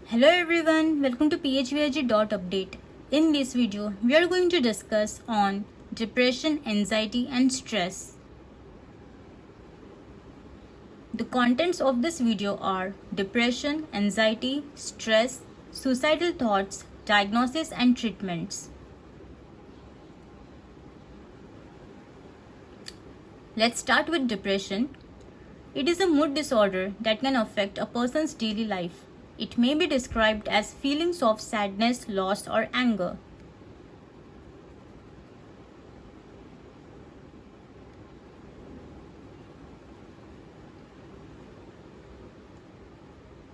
Hello everyone, welcome to phvig.update. In this video, we are going to discuss on depression, anxiety and stress. The contents of this video are depression, anxiety, stress, suicidal thoughts, diagnosis and treatments. Let's start with depression. It is a mood disorder that can affect a person's daily life. It may be described as feelings of sadness, loss, or anger.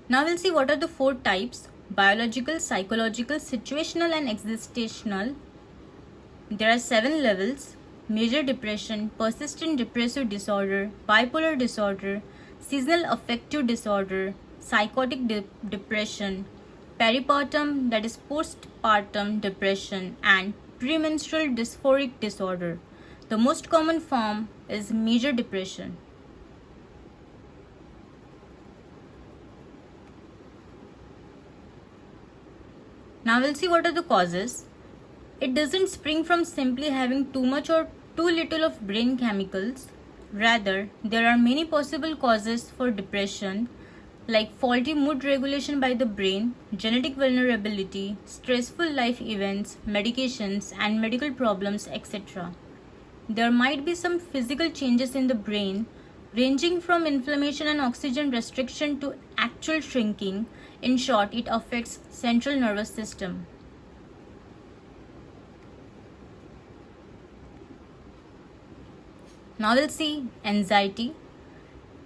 Now we'll see what are the four types: biological, psychological, situational, and existential. There are 7 levels: major depression, persistent depressive disorder, bipolar disorder, seasonal affective disorder, psychotic depression, peripartum, that is postpartum depression, and premenstrual dysphoric disorder. The most common form is major depression. Now we'll see what are the causes. It doesn't spring from simply having too much or too little of brain chemicals. Rather, there are many possible causes for depression, like faulty mood regulation by the brain, genetic vulnerability, stressful life events, medications and medical problems, etc. There might be some physical changes in the brain, ranging from inflammation and oxygen restriction to actual shrinking. In short, it affects central nervous system. Now we'll see anxiety.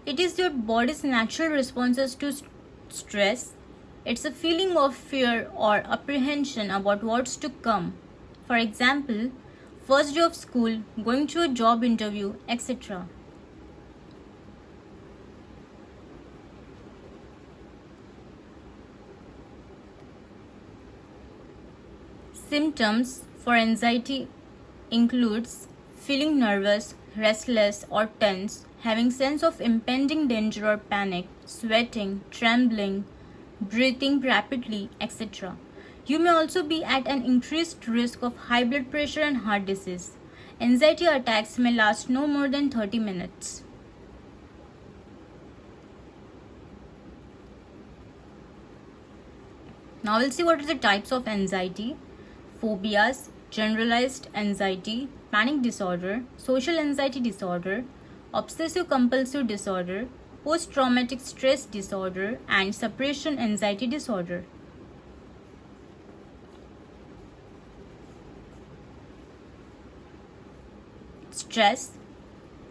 It is your body's natural responses to stress. It's a feeling of fear or apprehension about what's to come. For example, first day of school, going to a job interview, etc. Symptoms for anxiety includes feeling nervous, restless or tense, having sense of impending danger or panic, sweating, trembling, breathing rapidly, etc. You may also be at an increased risk of high blood pressure and heart disease. Anxiety attacks may last no more than 30 minutes. Now we'll see what are the types of anxiety. Phobias, generalized anxiety, panic disorder, social anxiety disorder, obsessive compulsive disorder, post-traumatic stress disorder, and separation anxiety disorder. Stress.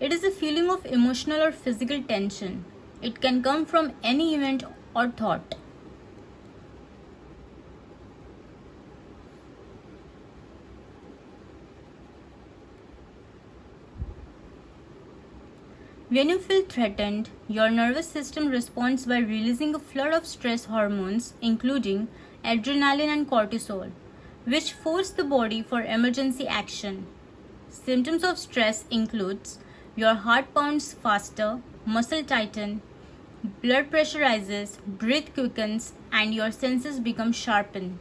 It is a feeling of emotional or physical tension. It can come from any event or thought. When you feel threatened, your nervous system responds by releasing a flood of stress hormones, including adrenaline and cortisol, which force the body for emergency action. Symptoms of stress includes your heart pounds faster, muscle tighten, blood pressure rises, breath quickens, and your senses become sharpened.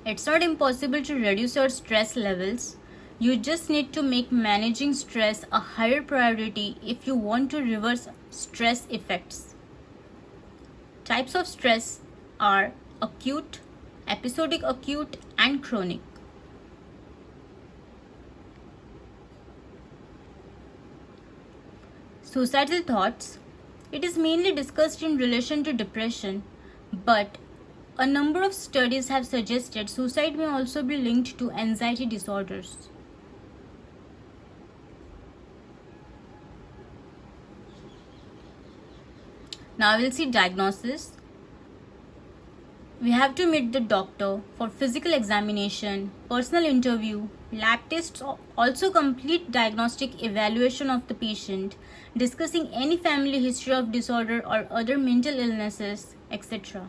It's not impossible to reduce your stress levels. You just need to make managing stress a higher priority if you want to reverse stress effects. Types of stress are acute, episodic acute, and chronic. Suicidal thoughts. It is mainly discussed in relation to depression, but a number of studies have suggested suicide may also be linked to anxiety disorders. Now we'll see diagnosis. We have to meet the doctor for physical examination, personal interview, lab tests, also complete diagnostic evaluation of the patient, discussing any family history of disorder or other mental illnesses, etc.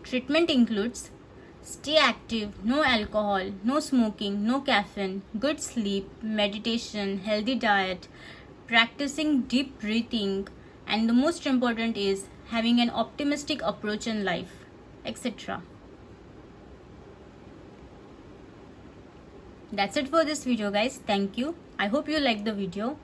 Treatment includes Stay active, no alcohol, no smoking, no caffeine, good sleep, meditation, healthy diet, practicing deep breathing, and the most important is having an optimistic approach in life, etc. That's it for this video, guys. Thank you. I hope you liked the video.